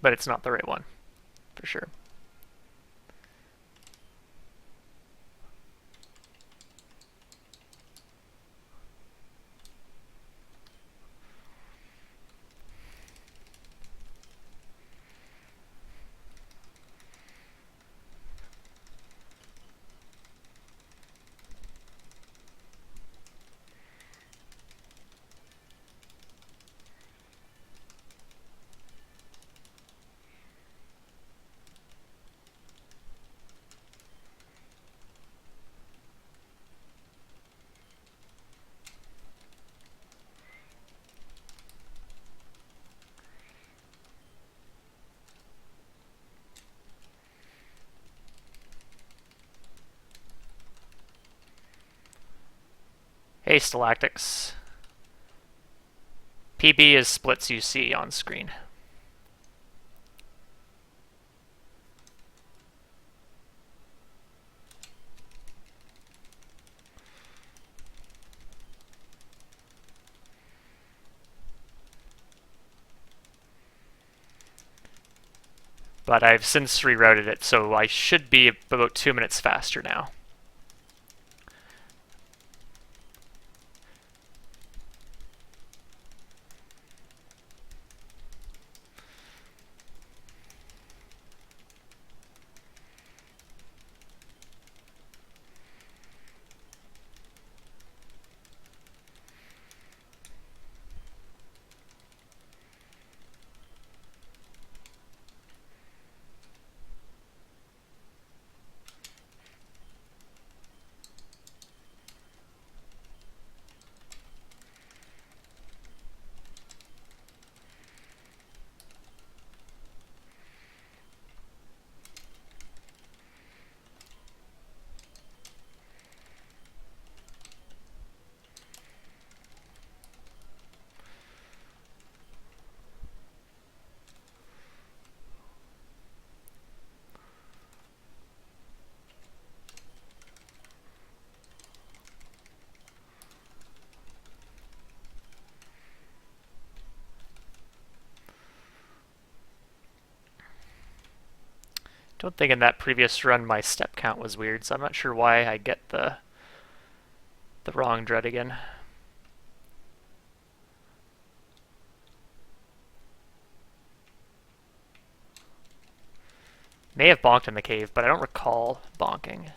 but it's not the right one, for sure. Hey, Stalactics. PB is splits you see on screen. But I've since rerouted it, so I should be about 2 minutes faster now. Don't think in that previous run my step count was weird, so I'm not sure why I get the wrong Drudd again. May have bonked in the cave, but I don't recall bonking.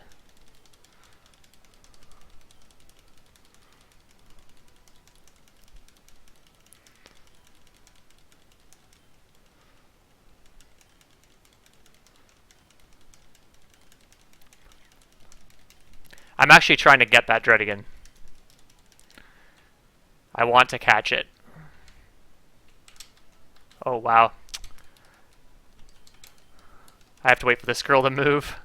I'm actually trying to get that Drudd again. I want to catch it. Oh, wow. I have to wait for this girl to move.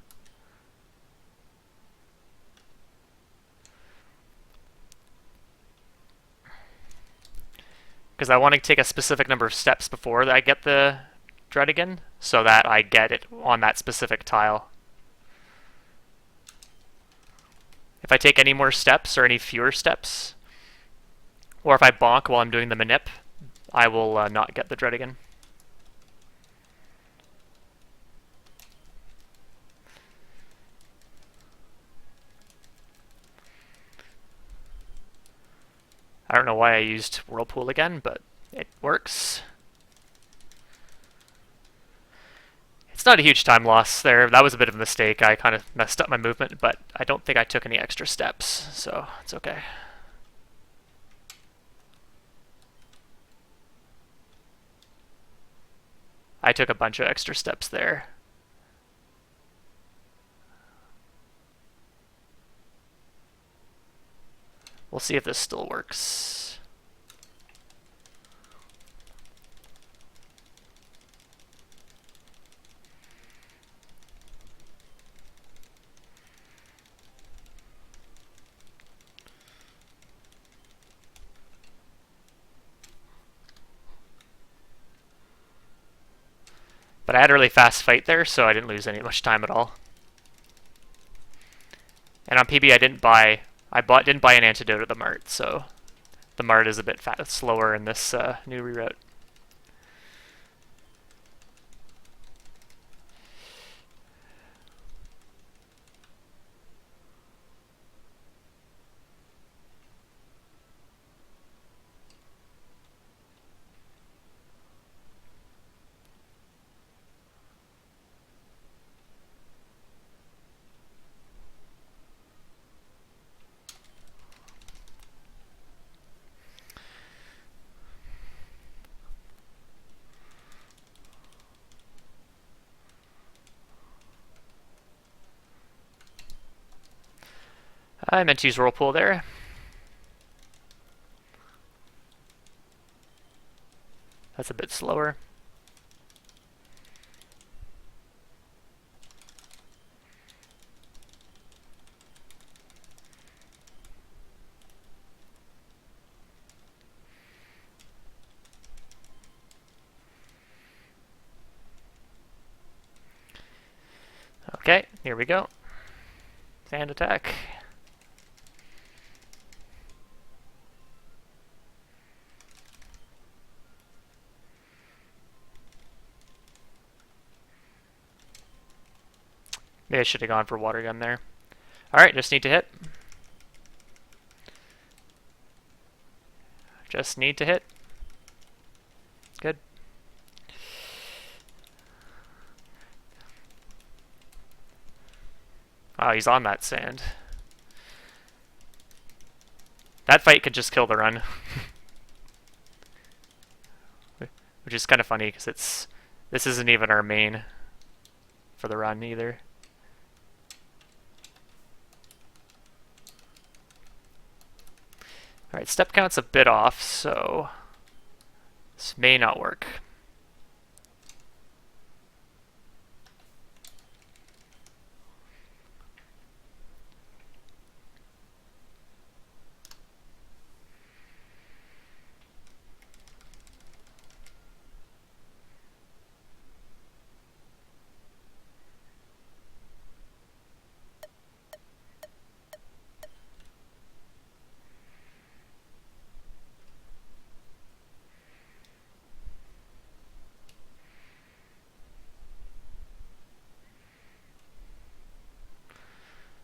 Because I want to take a specific number of steps before I get the Drudd again, so that I get it on that specific tile. If I take any more steps or any fewer steps, or if I bonk while I'm doing the manip, I will not get the Drudd again. I don't know why I used Whirlpool again, but it works. It's not a huge time loss there. That was a bit of a mistake. I kind of messed up my movement, but I don't think I took any extra steps, so it's okay. I took a bunch of extra steps there. We'll see if this still works. But I had a really fast fight there, so I didn't lose any much time at all. And on PB, I didn't buy an antidote at the mart, so the mart is a bit slower in this new reroute. I meant to use Whirlpool there. That's a bit slower. Okay, here we go. Sand attack. Maybe I should have gone for water gun there. Alright, just need to hit. Just need to hit. Good. Oh, he's on that sand. That fight could just kill the run. Which is kind of funny, because this isn't even our main for the run either. Alright, step count's a bit off, so this may not work.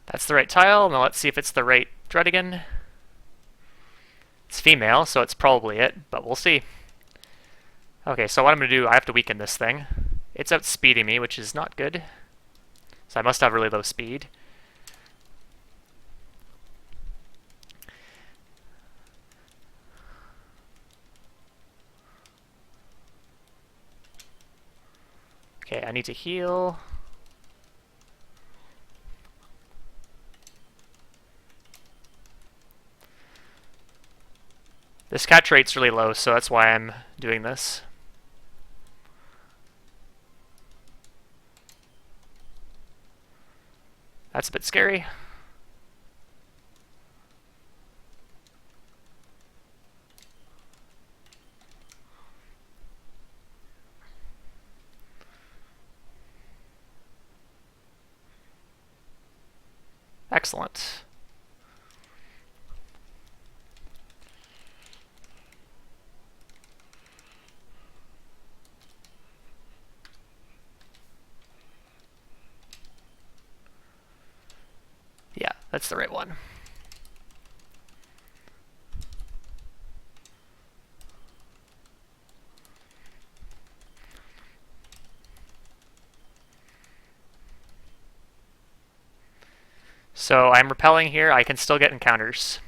That's the right tile. Now let's see if it's the right Drudd again. It's female, so it's probably it, but we'll see. Okay, so what I'm going to do, I have to weaken this thing. It's outspeeding me, which is not good. So I must have really low speed. Okay, I need to heal. This catch rate's really low, so that's why I'm doing this. That's a bit scary. Excellent. Yeah, that's the right one. So I'm repelling here. I can still get encounters.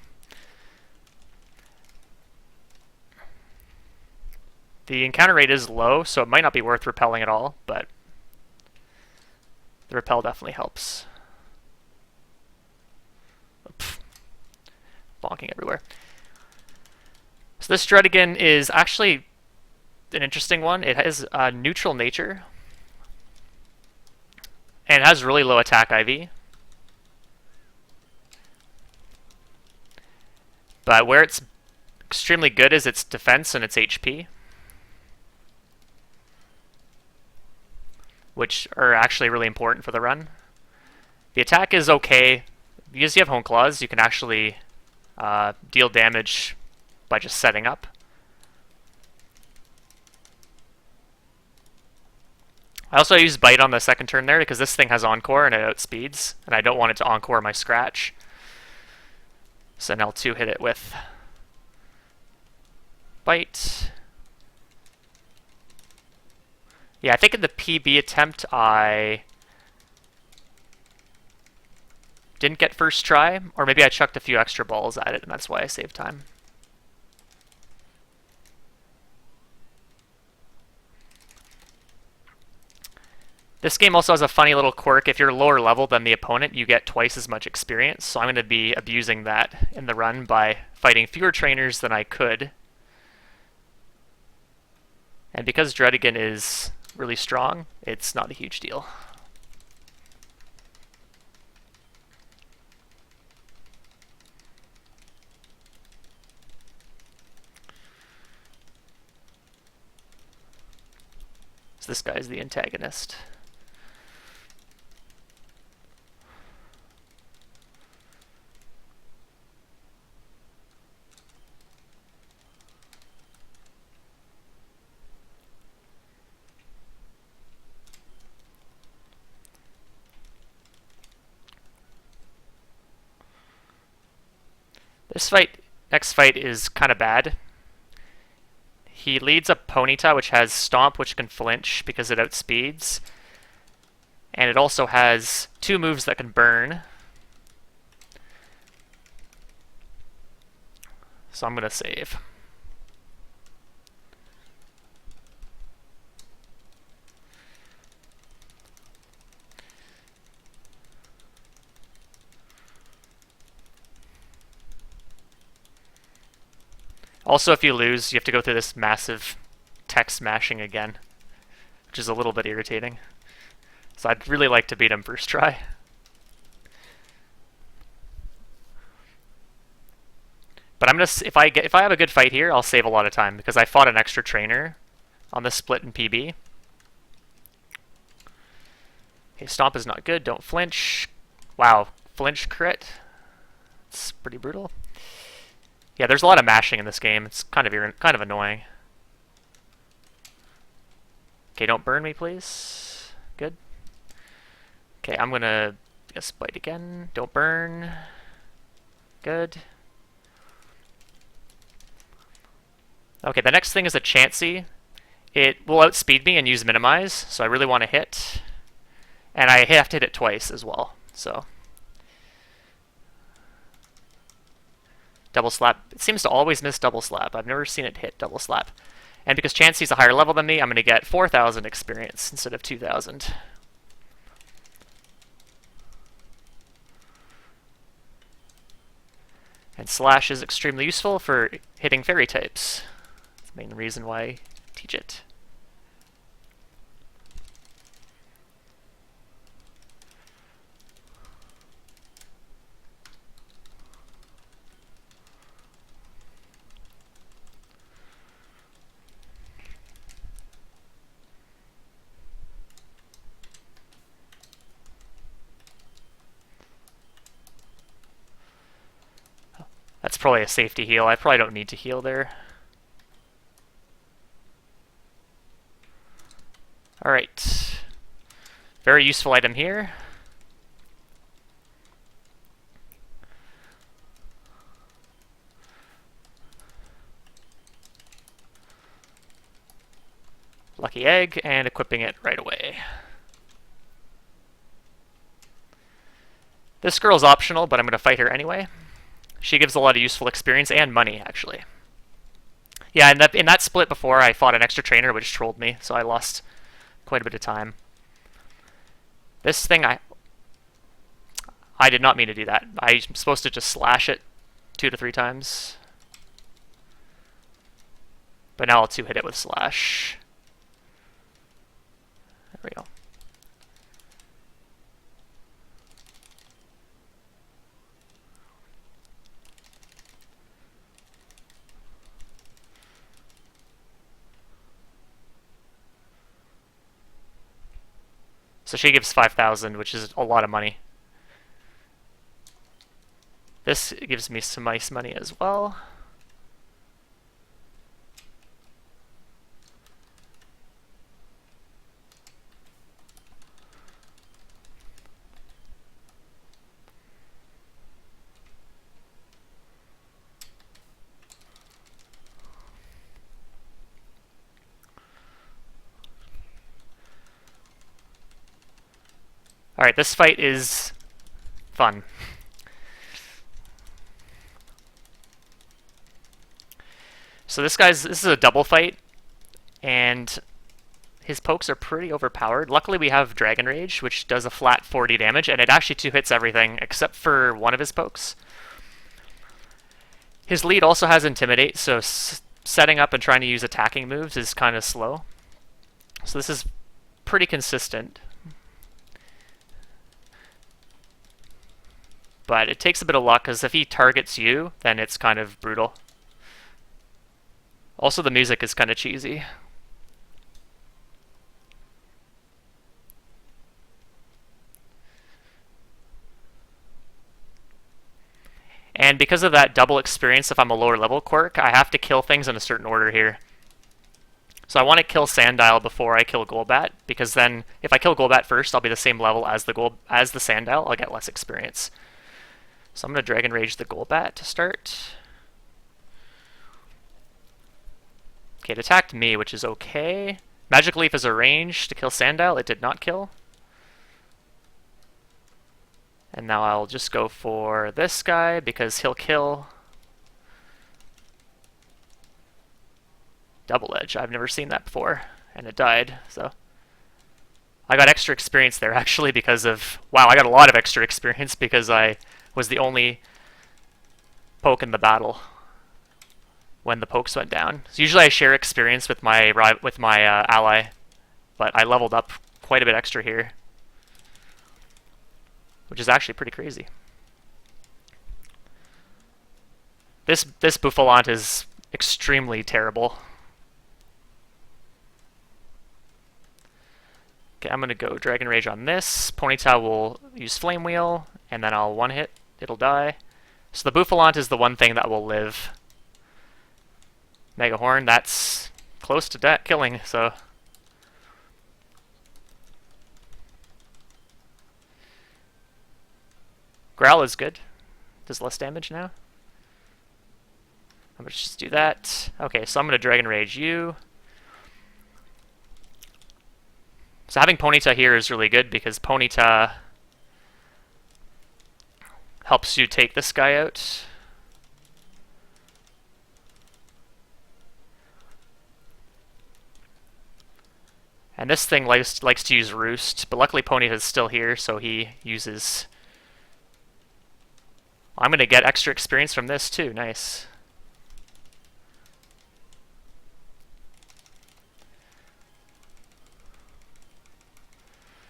The encounter rate is low, so it might not be worth repelling at all, but the repel definitely helps. Pfft. Bonking everywhere. So this Drudd again is actually an interesting one. It has a neutral nature, and it has really low attack IV. But where it's extremely good is its defense and its HP, which are actually really important for the run. The attack is okay. Because you have Hone Claws, you can actually deal damage by just setting up. I also use Bite on the second turn there because this thing has Encore and it outspeeds, and I don't want it to Encore my Scratch. So then L2 hit it with Bite. Yeah, I think in the PB attempt I didn't get first try, or maybe I chucked a few extra balls at it and that's why I saved time. This game also has a funny little quirk. If you're lower level than the opponent, you get twice as much experience. So I'm going to be abusing that in the run by fighting fewer trainers than I could. And because Drudd again is really strong, it's not a huge deal. So this guy's the antagonist. This fight, next fight, is kind of bad. He leads a Ponyta, which has Stomp, which can flinch because it outspeeds. And it also has 2 moves that can burn. So I'm going to save. Also, if you lose, you have to go through this massive tech smashing again, which is a little bit irritating. So I'd really like to beat him first try. But I'm gonna if I have a good fight here, I'll save a lot of time because I fought an extra trainer on this split in PB. Okay, Stomp is not good. Don't flinch. Wow, flinch crit. It's pretty brutal. Yeah, there's a lot of mashing in this game. It's kind of annoying. Okay, don't burn me, please. Good. Okay, I'm gonna guess bite again. Don't burn. Good. Okay, the next thing is a Chansey. It will outspeed me and use minimize, so I really want to hit. And I have to hit it twice as well, so. Double slap. It seems to always miss double slap. I've never seen it hit double slap. And because Chansey's a higher level than me, I'm going to get 4,000 experience instead of 2,000. And Slash is extremely useful for hitting fairy types. That's the main reason why I teach it. That's probably a safety heal. I probably don't need to heal there. Alright. Very useful item here. Lucky egg, and equipping it right away. This girl's optional, but I'm going to fight her anyway. She gives a lot of useful experience and money, actually. Yeah, in that split before, I fought an extra trainer, which trolled me, so I lost quite a bit of time. This thing, I did not mean to do that. I'm supposed to just slash it 2 to 3 times. But now I'll 2-hit it with slash. There we go. So she gives 5,000, which is a lot of money. This gives me some nice money as well. Alright, this fight is fun. So this is a double fight, and his pokes are pretty overpowered. Luckily we have Dragon Rage, which does a flat 40 damage, and it actually 2-hits everything except for one of his pokes. His lead also has Intimidate, so setting up and trying to use attacking moves is kind of slow. So this is pretty consistent. But it takes a bit of luck, because if he targets you, then it's kind of brutal. Also, the music is kind of cheesy. And because of that double experience, if I'm a lower level quirk, I have to kill things in a certain order here. So I want to kill Sandile before I kill Golbat, because then if I kill Golbat first, I'll be the same level as the Sandile. I'll get less experience. So I'm going to Dragon Rage the Golbat to start. Okay, it attacked me, which is okay. Magic Leaf is a range to kill Sandile. It did not kill. And now I'll just go for this guy because he'll kill. Double Edge. I've never seen that before, and it died, so. I got extra experience there, actually, because of... Wow, I got a lot of extra experience because I was the only poke in the battle when the pokes went down. So usually I share experience with my ally, but I leveled up quite a bit extra here, which is actually pretty crazy. This Bouffalant is extremely terrible. Okay, I'm going to go Dragon Rage on this. Ponyta will use Flame Wheel, and then I'll one-hit. It'll die. So the Bouffalant is the one thing that will live. Mega Horn, that's close to killing, so... Growl is good. Does less damage now. I'm going to just do that. Okay, so I'm going to Dragon Rage you. So having Ponyta here is really good because Ponyta helps you take this guy out. And this thing likes to use Roost, but luckily Ponyta's still here, so he uses... I'm going to get extra experience from this too, nice.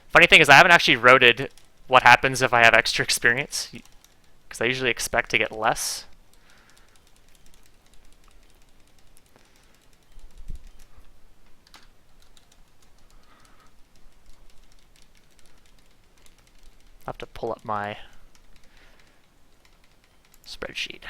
Funny thing is I haven't actually routed what happens if I have extra experience, because I usually expect to get less. I'll have to pull up my spreadsheet.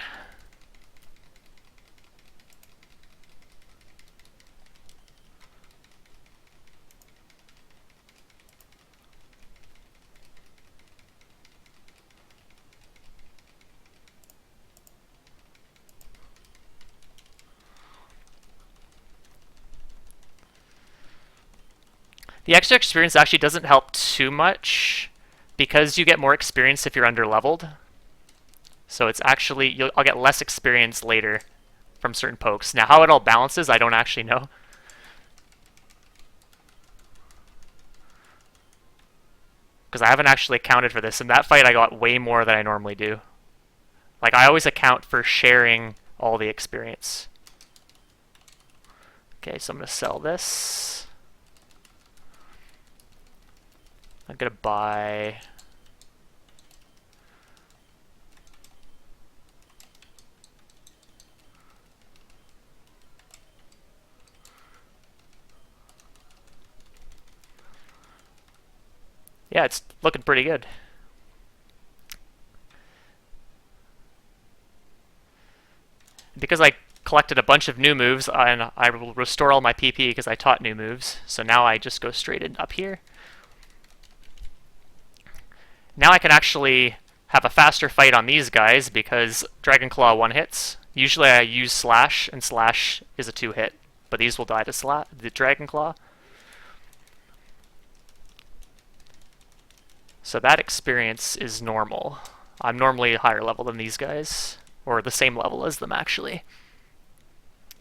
The extra experience actually doesn't help too much because you get more experience if you're under-leveled. So it's actually, I'll get less experience later from certain pokes. Now how it all balances, I don't actually know. Because I haven't actually accounted for this. In that fight I got way more than I normally do. Like I always account for sharing all the experience. Okay, so I'm going to sell this. I'm going to buy... Yeah, it's looking pretty good. Because I collected a bunch of new moves, and I will restore all my PP because I taught new moves. So now I just go straight in up here. Now I can actually have a faster fight on these guys because Dragon Claw one-hits. Usually I use Slash, and Slash is a 2-hit, but these will die to the Dragon Claw. So that experience is normal. I'm normally a higher level than these guys, or the same level as them actually.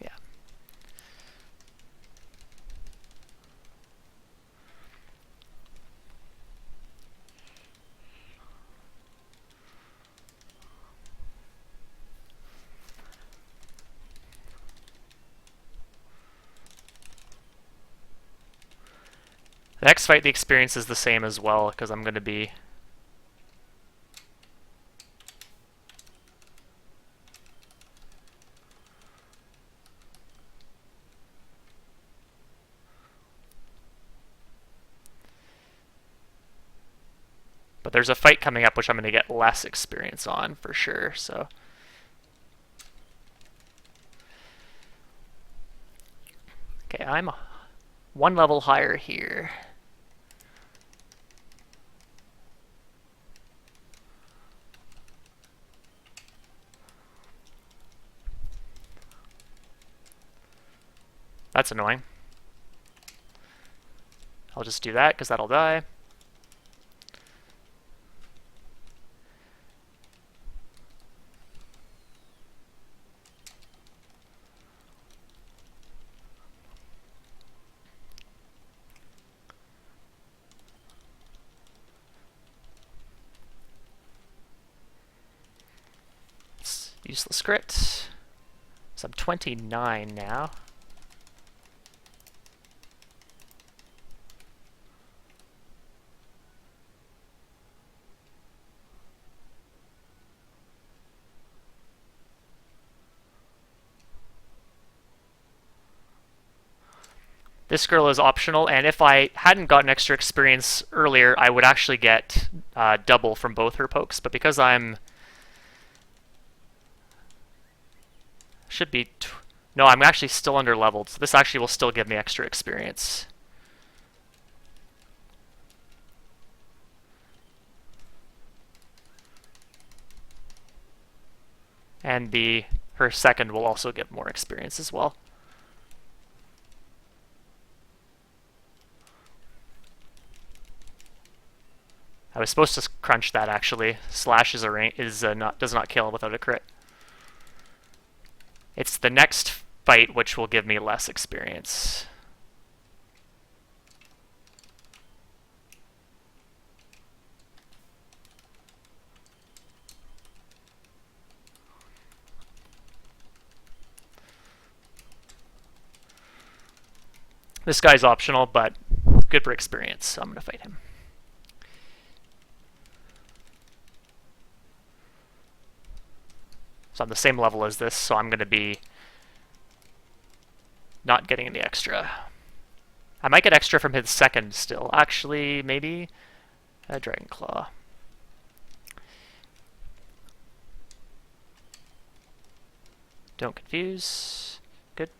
Yeah. Next fight, the experience is the same as well, because I'm going to be... But there's a fight coming up which I'm going to get less experience on, for sure, so... Okay, I'm one level higher here. That's annoying. I'll just do that, because that'll die. Useless crit. So I'm 29 now. This girl is optional, and if I hadn't gotten extra experience earlier, I would actually get double from both her pokes, but because I'm... Should be... No, I'm actually still under-leveled, so this actually will still give me extra experience. And her second will also give more experience as well. I was supposed to crunch that actually. Slash is does not kill without a crit. It's the next fight which will give me less experience. This guy's optional, but good for experience, so I'm going to fight him. So I'm the same level as this, so I'm going to be not getting any extra. I might get extra from his second still. Actually, maybe a Dragon Claw. Don't confuse. Good.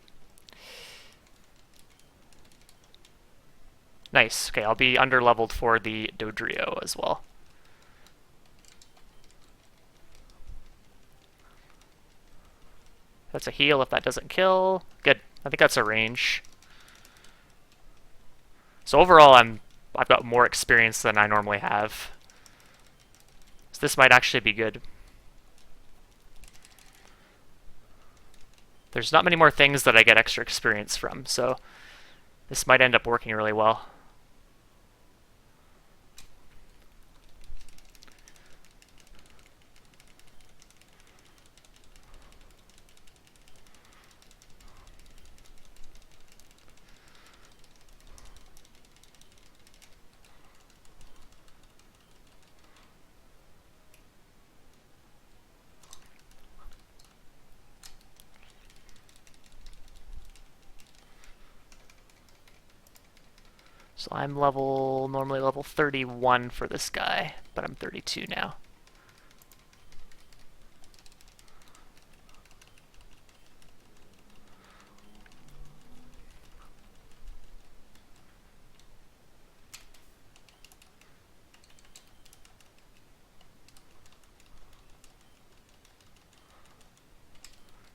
Nice. Okay, I'll be underleveled for the Dodrio as well. That's a heal if that doesn't kill. Good. I think that's a range. So overall, I've got more experience than I normally have. So this might actually be good. There's not many more things that I get extra experience from, so this might end up working really well. So I'm normally level 31 for this guy, but I'm 32 now.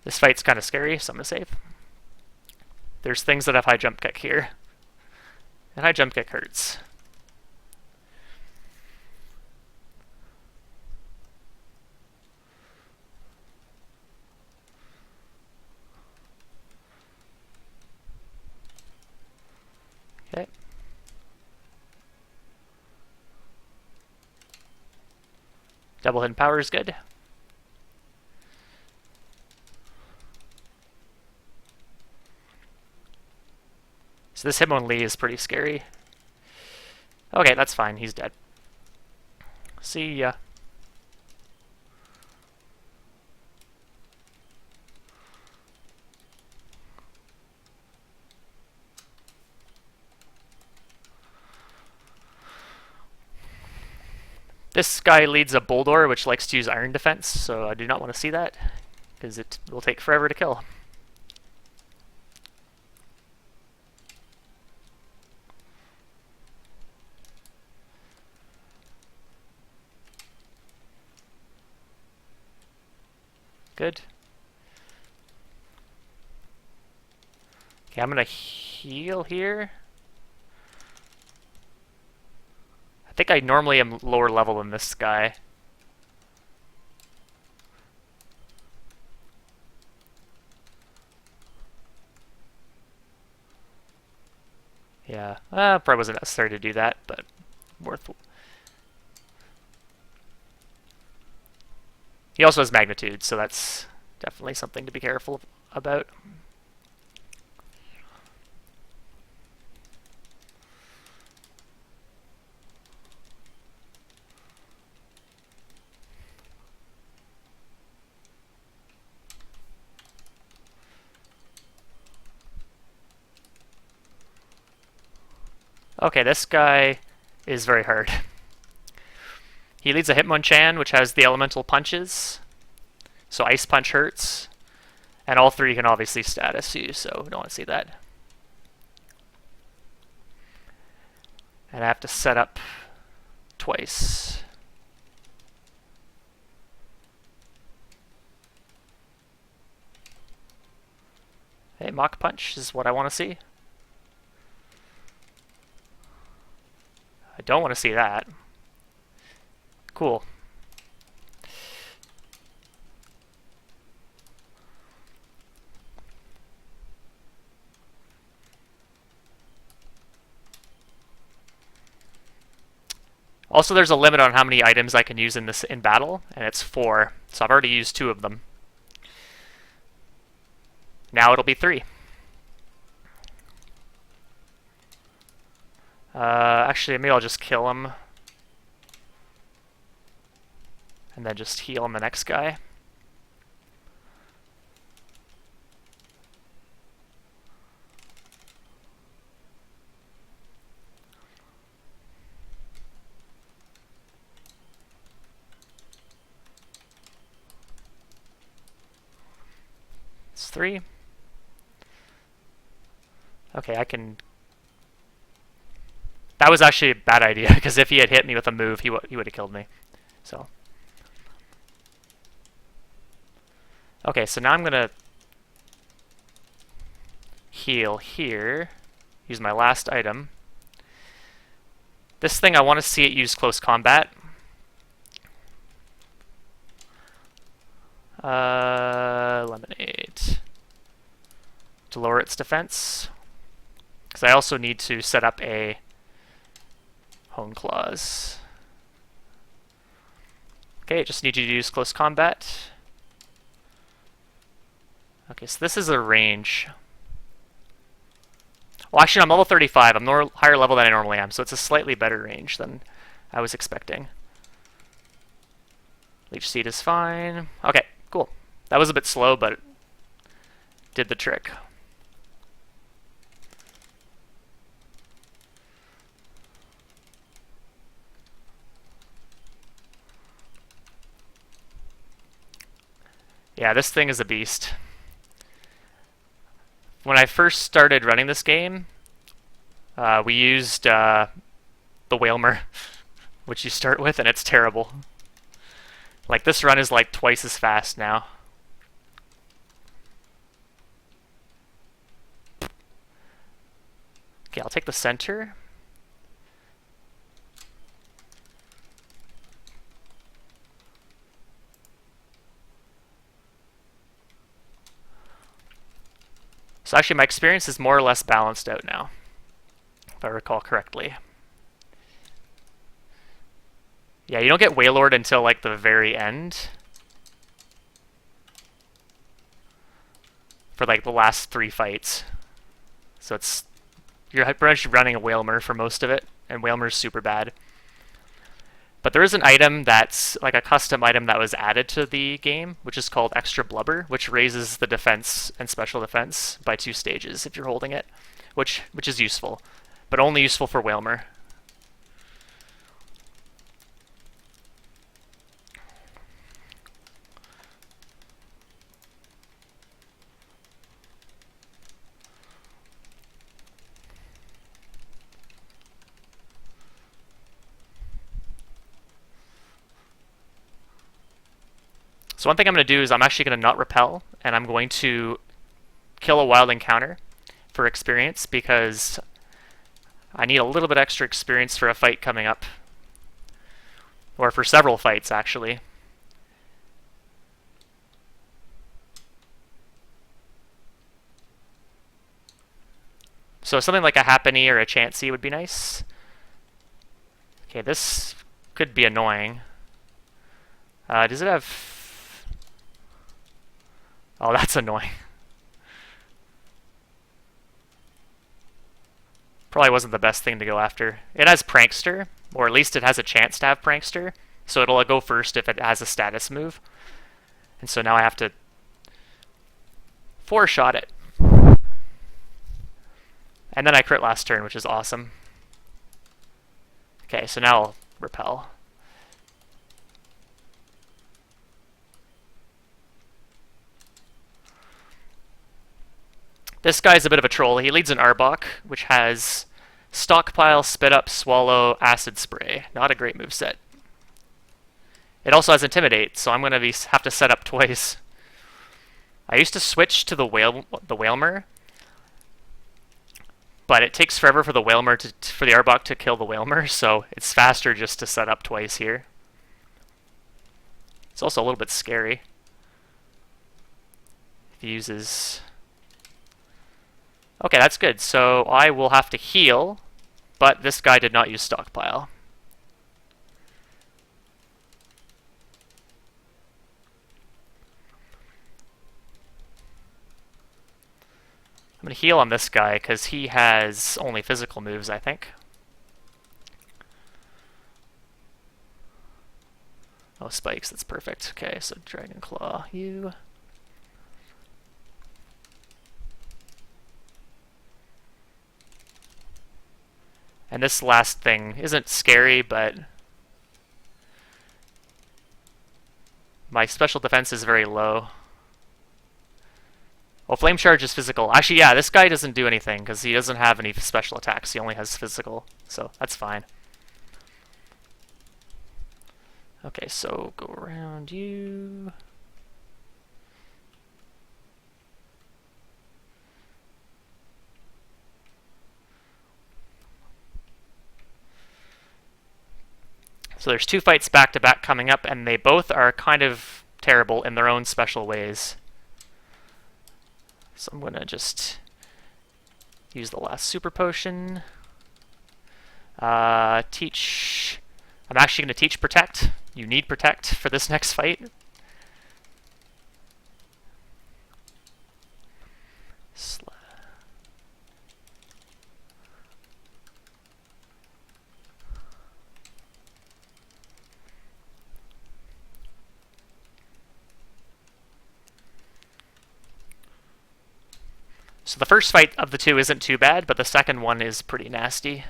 This fight's kind of scary, so I'm going to save. There's things that have high jump kick here. And high jump kick hurts. Okay. Double hidden power is good. So this Hitmonchan is pretty scary. Okay, that's fine. He's dead. See ya. This guy leads a Bulldor, which likes to use Iron Defense, so I do not want to see that, because it will take forever to kill. Good. Okay, I'm gonna heal here. I think I normally am lower level than this guy. Yeah, probably wasn't necessary to do that, but worth. He also has magnitude, so that's definitely something to be careful about. Okay, this guy is very hard. He leads a Hitmonchan, which has the elemental punches. So Ice Punch hurts. And all three can obviously status you, so we don't want to see that. And I have to set up twice. Hey, Mach Punch is what I want to see. I don't want to see that. Cool. Also, there's a limit on how many items I can use in this in battle, and it's 4. So I've already used 2 of them. Now it'll be 3. Actually, maybe I'll just kill him. And then just heal on the next guy. It's 3. Okay, I can... That was actually a bad idea, because if he had hit me with a move, he would have killed me. So... Okay, so now I'm going to heal here. Use my last item. This thing, I want to see it use close combat. Eliminate. To lower its defense. Because I also need to set up a Hone Claws. Okay, just need you to use close combat. Okay, so this is a range. Well, actually, I'm level 35. I'm higher level than I normally am, so it's a slightly better range than I was expecting. Leech Seed is fine. Okay, cool. That was a bit slow, but it did the trick. Yeah, this thing is a beast. When I first started running this game, we used the Whalmer, which you start with, and it's terrible. Like, this run is like twice as fast now. Okay, I'll take the center. So actually my experience is more or less balanced out now, if I recall correctly. Yeah, you don't get Wailord until like the very end. For like the last 3 fights. So you're pretty much running a Whalmer for most of it, and Whalmer's super bad. But there is an item that's like a custom item that was added to the game, which is called Extra Blubber, which raises the defense and special defense by 2 stages if you're holding it, which is useful, but only useful for Whalmer. So one thing I'm going to do is I'm actually going to not repel, and I'm going to kill a wild encounter for experience, because I need a little bit extra experience for a fight coming up. Or for several fights, actually. So something like a Happiny or a Chansey would be nice. Okay, this could be annoying. Does it have... Oh, that's annoying. Probably wasn't the best thing to go after. It has Prankster, or at least it has a chance to have Prankster, so it'll go first if it has a status move. And so now I have to 4-shot it. And then I crit last turn, which is awesome. Okay, so now I'll repel. This guy's a bit of a troll. He leads an Arbok, which has Stockpile, Spit Up, Swallow, Acid Spray. Not a great moveset. It also has Intimidate, so I'm going to have to set up twice. I used to switch to the Whalmer, but it takes forever for the Whalmer for the Arbok to kill the Whalmer, so it's faster just to set up twice here. It's also a little bit scary. He uses... Okay, that's good. So I will have to heal, but this guy did not use Stockpile. I'm going to heal on this guy because he has only physical moves, I think. Oh, spikes, that's perfect. Okay, so Dragon Claw, you... And this last thing isn't scary, but my special defense is very low. Well, Flame Charge is physical. Actually, yeah, this guy doesn't do anything because he doesn't have any special attacks. He only has physical, so that's fine. Okay, so go around you. So there's 2 fights back-to-back coming up, and they both are kind of terrible in their own special ways. So I'm going to just use the last Super Potion. Teach... I'm actually going to teach Protect. You need Protect for this next fight. So the first fight of the 2 isn't too bad, but the second one is pretty nasty.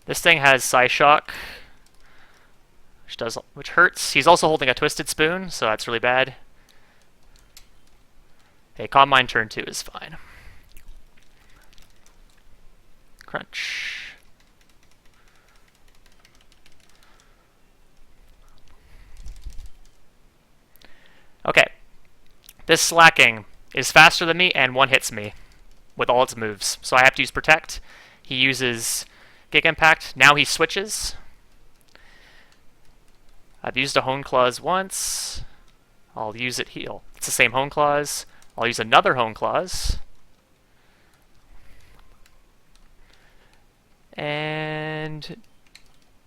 This thing has Psyshock, which hurts. He's also holding a Twisted Spoon, so that's really bad. Okay, Calm Mind turn 2 is fine. Crunch. Okay. This Slacking is faster than me and one hits me with all its moves. So I have to use Protect. He uses Giga Impact. Now he switches. I've used a Hone Claws once. I'll use it heal. It's the same Hone Claws. I'll use another Hone Claws. And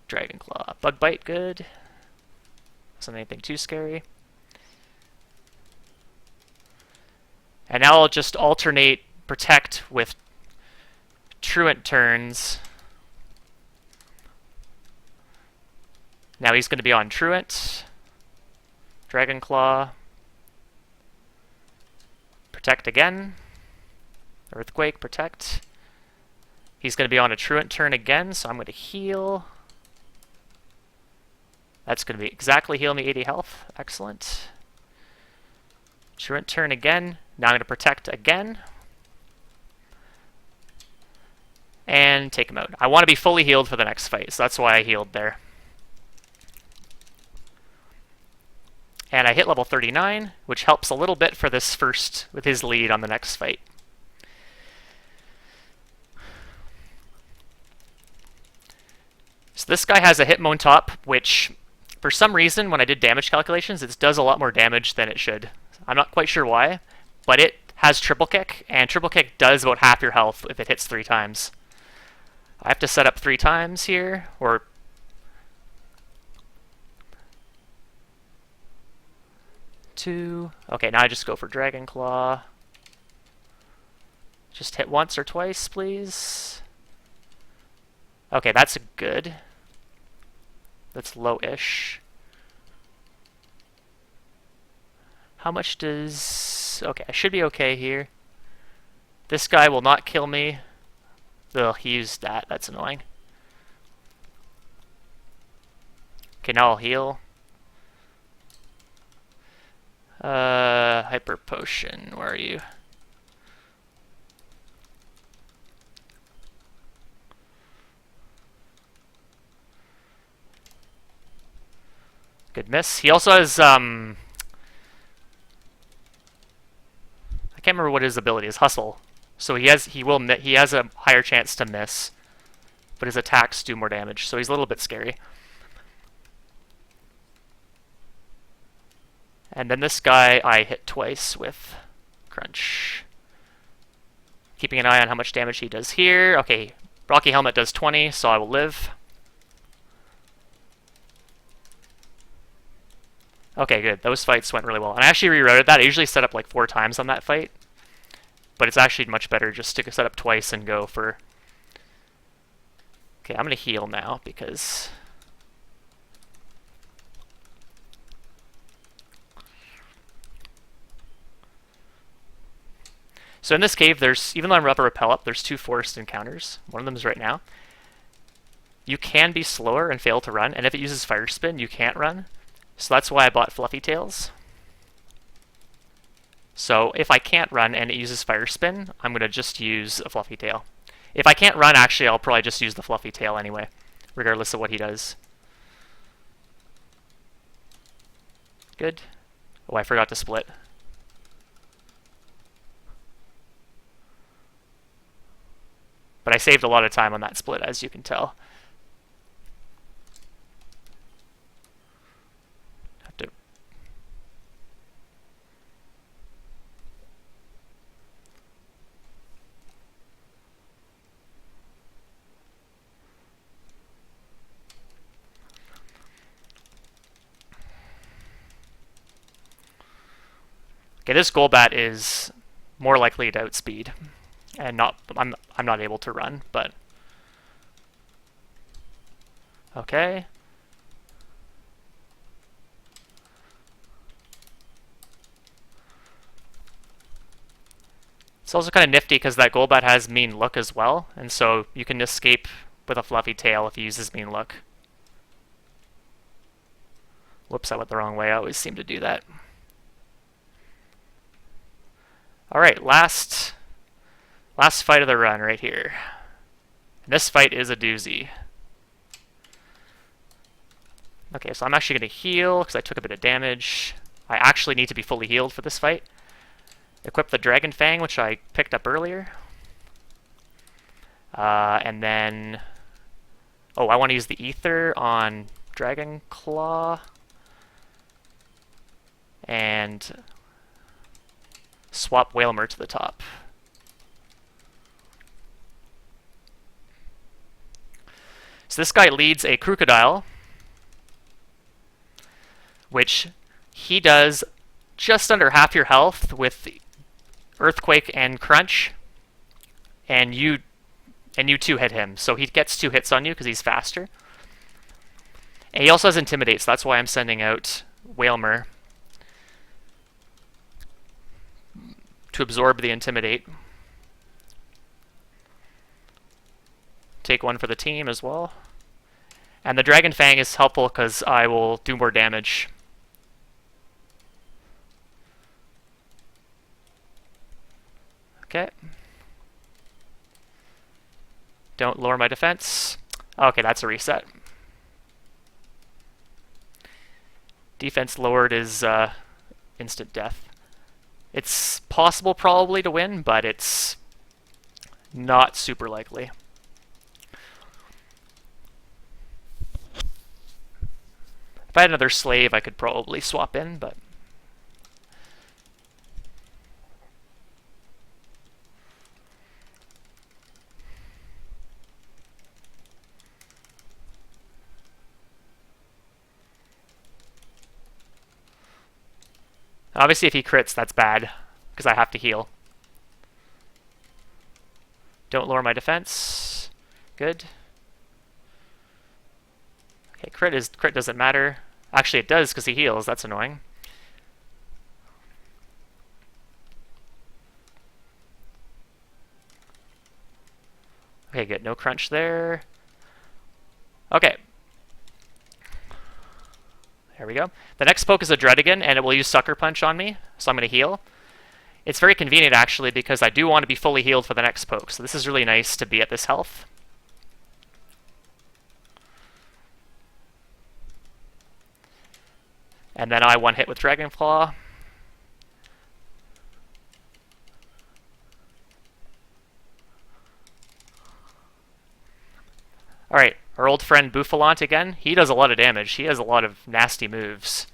Dragon Claw. Bug Bite, good. Wasn't anything too scary. And now I'll just alternate Protect with Truant turns. Now he's going to be on Truant. Dragon Claw. Protect again. Earthquake, Protect. He's going to be on a Truant turn again, so I'm going to heal. That's going to be exactly heal me 80 health. Excellent. Truant turn again. Now I'm going to Protect again. And take him out. I want to be fully healed for the next fight, so that's why I healed there. And I hit level 39, which helps a little bit for this first, with his lead on the next fight. So this guy has a Hitmonchan, which, for some reason, when I did damage calculations, it does a lot more damage than it should. I'm not quite sure why, but it has Triple Kick, and Triple Kick does about half your health if it hits 3 times. I have to set up 3 times here, or... two. Okay, now I just go for Dragon Claw. Just hit once or twice, please. Okay, that's good. That's low-ish. How much does... Okay, I should be okay here. This guy will not kill me. Ugh, he used that. That's annoying. Okay, now I'll heal. Hyper Potion, where are you? Good miss. He also has, I can't remember what his ability is. Hustle. So he has a higher chance to miss, but his attacks do more damage, so he's a little bit scary. And then this guy I hit twice with Crunch. Keeping an eye on how much damage he does here. Okay, Rocky Helmet does 20, so I will live. Okay, good. Those fights went really well. And I actually rerouted that. I usually set up like 4 times on that fight. But it's actually much better just to set up twice and go for... Okay, I'm going to heal now because... So in this cave, there's, even though I'm up or repel up, there's 2 forced encounters. One of them is right now. You can be slower and fail to run, and if it uses Fire Spin, you can't run. So that's why I bought Fluffy Tails. So if I can't run and it uses Fire Spin, I'm going to just use a Fluffy Tail. If I can't run, actually, I'll probably just use the Fluffy Tail anyway, regardless of what he does. Good. Oh, I forgot to split. But I saved a lot of time on that split, as you can tell. Have to... Okay, this Golbat is more likely to outspeed. And I'm not able to run, but okay. It's also kind of nifty because that Golbat has Mean Look as well, and so you can escape with a Fluffy Tail if he uses Mean Look. Whoops, I went the wrong way. I always seem to do that. All right, last fight of the run right here. And this fight is a doozy. Okay, so I'm actually going to heal because I took a bit of damage. I actually need to be fully healed for this fight. Equip the Dragon Fang, which I picked up earlier. And then... Oh, I want to use the Ether on Dragon Claw. And swap Whalmer to the top. So this guy leads a Krookodile, which he does just under half your health with Earthquake and Crunch, and you too hit him, so he gets 2 hits on you because he's faster. And he also has Intimidate, so that's why I'm sending out Whalmer to absorb the Intimidate. Take 1 for the team as well. And the Dragon Fang is helpful because I will do more damage. Okay. Don't lower my defense. Okay, that's a reset. Defense lowered is instant death. It's possible probably to win, but it's not super likely. If I had another slave, I could probably swap in, but... Obviously, if he crits, that's bad, because I have to heal. Don't lower my defense. Good. Okay, crit doesn't matter. Actually, it does, because he heals. That's annoying. Okay, good. No crunch there. Okay. There we go. The next poke is a Drudd again, and it will use Sucker Punch on me, so I'm going to heal. It's very convenient, actually, because I do want to be fully healed for the next poke, so this is really nice to be at this health. And then I one hit with Dragon Claw. Alright, our old friend Bouffalant again. He does a lot of damage. He has a lot of nasty moves.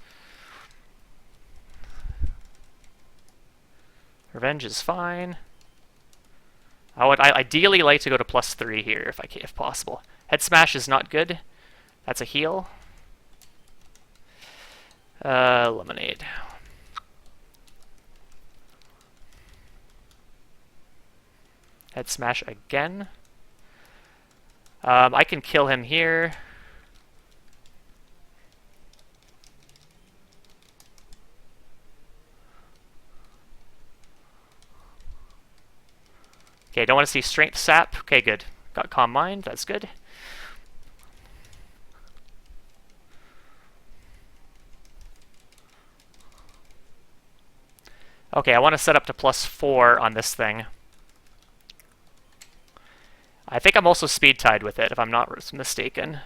Revenge is fine. I would ideally like to go to +3 here if possible. Head Smash is not good. That's a heal. Lemonade. Head Smash again. I can kill him here. Okay, I don't want to see Strength Sap. Okay, good. Got Calm Mind. That's good. Okay, I want to set up to +4 on this thing. I think I'm also speed tied with it, if I'm not mistaken.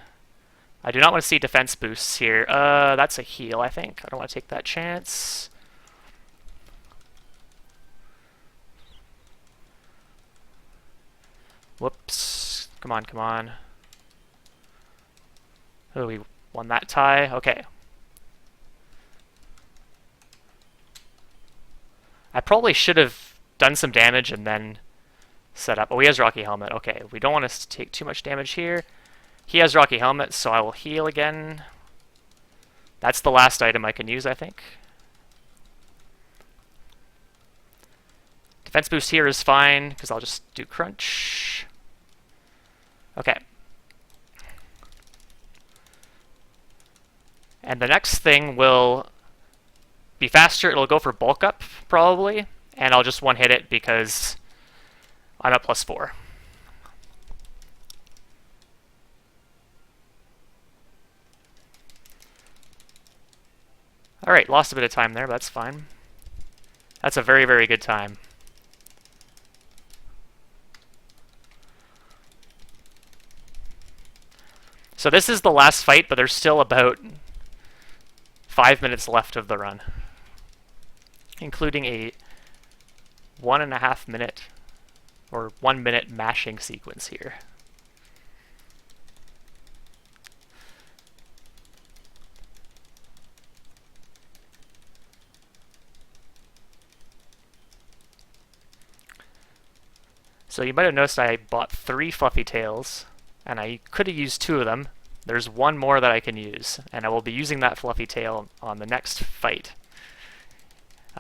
I do not want to see defense boosts here. That's a heal, I think. I don't want to take that chance. Whoops. Come on, come on. Oh, we won that tie. Okay. I probably should have done some damage and then set up. Oh, he has Rocky Helmet. Okay, we don't want to take too much damage here. He has Rocky Helmet, so I will heal again. That's the last item I can use, I think. Defense boost here is fine, because I'll just do Crunch. Okay. And the next thing will be faster. It'll go for Bulk Up, probably. And I'll just one-hit it because I'm at +4. Alright, lost a bit of time there, but that's fine. That's a very, very good time. So this is the last fight, but there's still about 5 minutes left of the run, including a 1.5 minute or 1 minute mashing sequence here. So you might have noticed I bought 3 Fluffy Tails, and I could have used 2 of them. There's one more that I can use, and I will be using that fluffy tail on the next fight.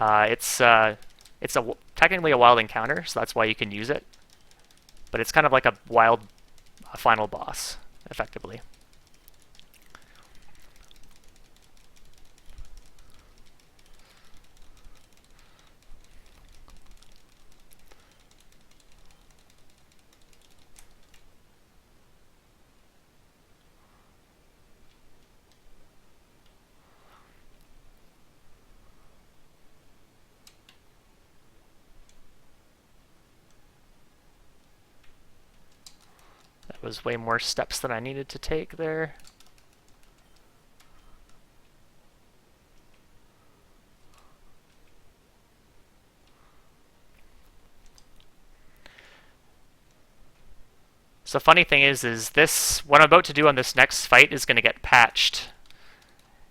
It's technically a wild encounter, so that's why you can use it. But it's kind of like a wild final boss, effectively. That was way more steps than I needed to take there. So the funny thing is this, what I'm about to do on this next fight is going to get patched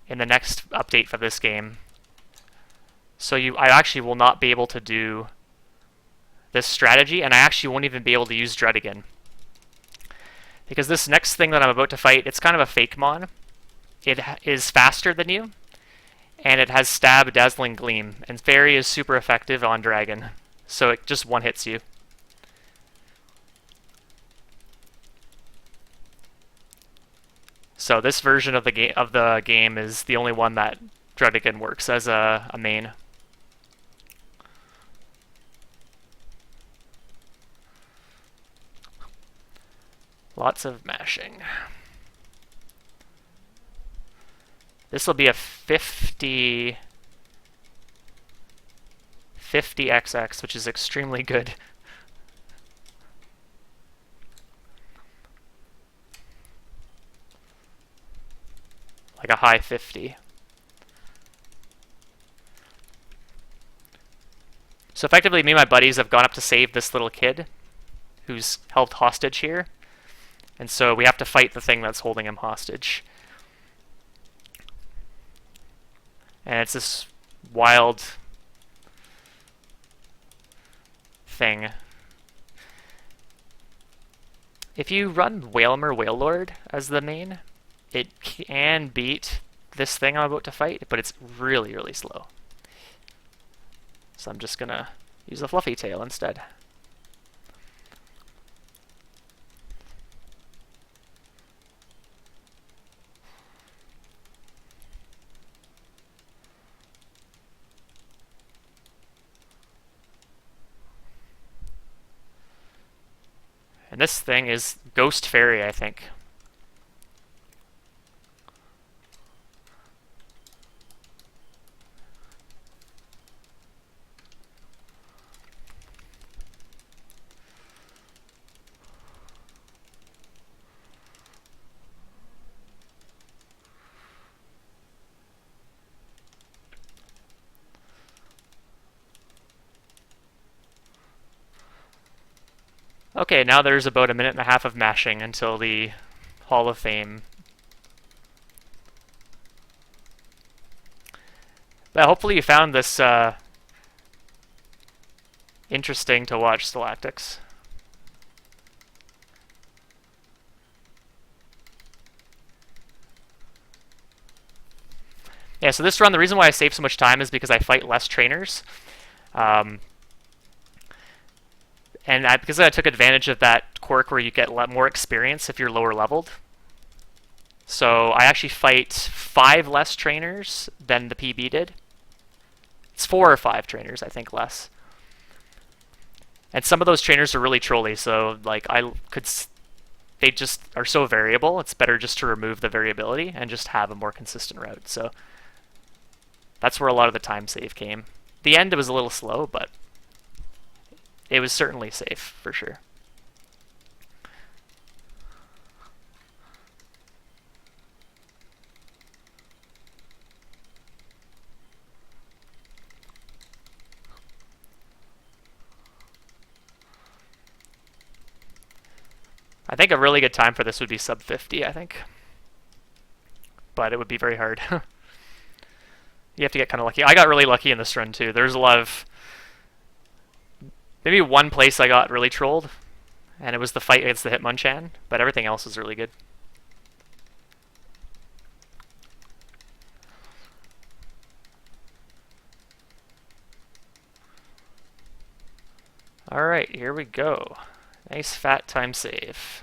in the next update for this game. So I actually will not be able to do this strategy, and I actually won't even be able to use Drudd again. Because this next thing that I'm about to fight, it's kind of a fake mon. It is faster than you, and it has Stab, Dazzling Gleam, and Fairy is super effective on Dragon, so it just one-hits you. So this version of the game is the only one that Drudd works as a main. Lots of mashing. This will be a 50 XX, which is extremely good. Like a high 50. So effectively, me and my buddies have gone up to save this little kid who's held hostage here. And so we have to fight the thing that's holding him hostage. And it's this wild thing. If you run Whalmer Whalelord as the main, it can beat this thing I'm about to fight, but it's really, really slow. So I'm just gonna use the fluffy tail instead. And this thing is Ghost Fairy, I think. Okay, now there's about a minute and a half of mashing until the Hall of Fame. But hopefully you found this interesting to watch, Stalactics. Yeah, so this run, the reason why I save so much time is because I fight less trainers. And because I took advantage of that quirk where you get more experience if you're lower leveled. So I actually fight 5 less trainers than the PB did. It's 4 or 5 trainers, I think, less. And some of those trainers are really trolly, so like they just are so variable, it's better just to remove the variability and just have a more consistent route. So that's where a lot of the time save came. The end, it was a little slow, but it was certainly safe, for sure. I think a really good time for this would be sub 50, I think. But it would be very hard. You have to get kind of lucky. I got really lucky in this run, too. There's a lot of... Maybe one place I got really trolled, and it was the fight against the Hitmonchan, but everything else was really good. Alright, here we go. Nice fat time save.